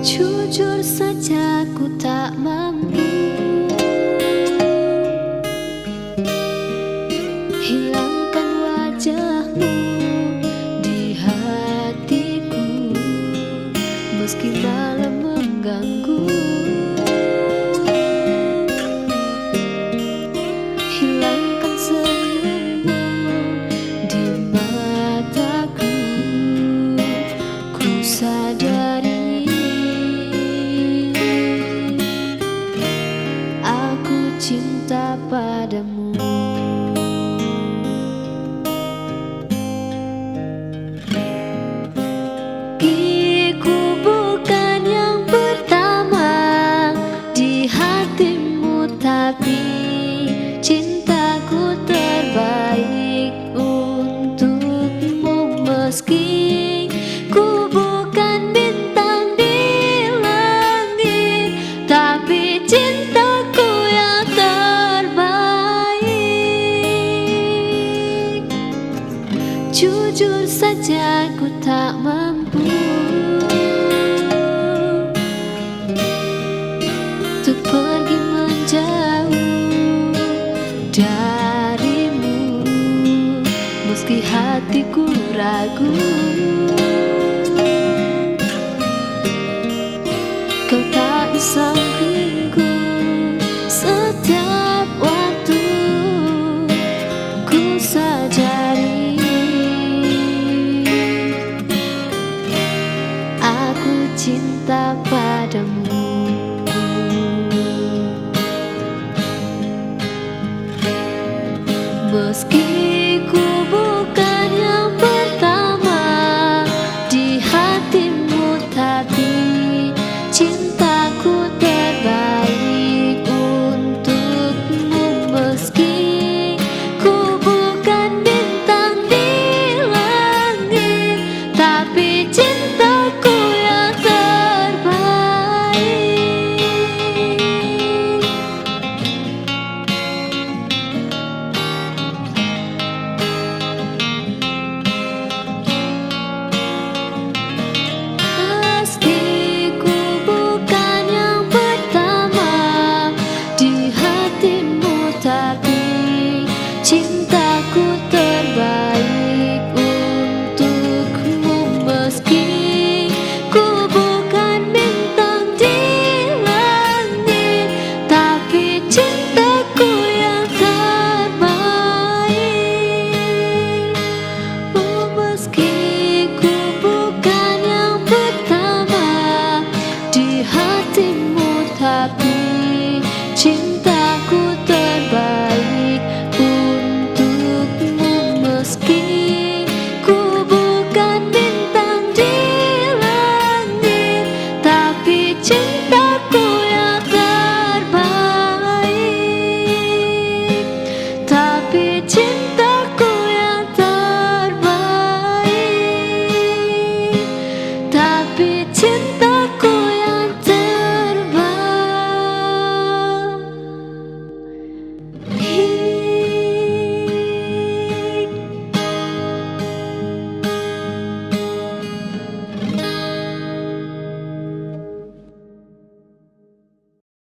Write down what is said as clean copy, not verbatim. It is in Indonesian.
Jujur saja ku tak mampu hilangkan wajahmu di hatiku, meski malam mengganggu. Hilangkan senyummu di mataku, ku sadari cinta padamu. Ku bukan yang pertama di hatimu, tapi cintaku terbaik untukmu. Meski ku bukan bintang di langit, tapi cintaku yang terbaik. Jujur saja ku tak mampu untuk pergi menjauh darimu, meski hatiku ragu. Kau tak di sampingku setiap waktu, ku sadari aku cinta padamu. Meski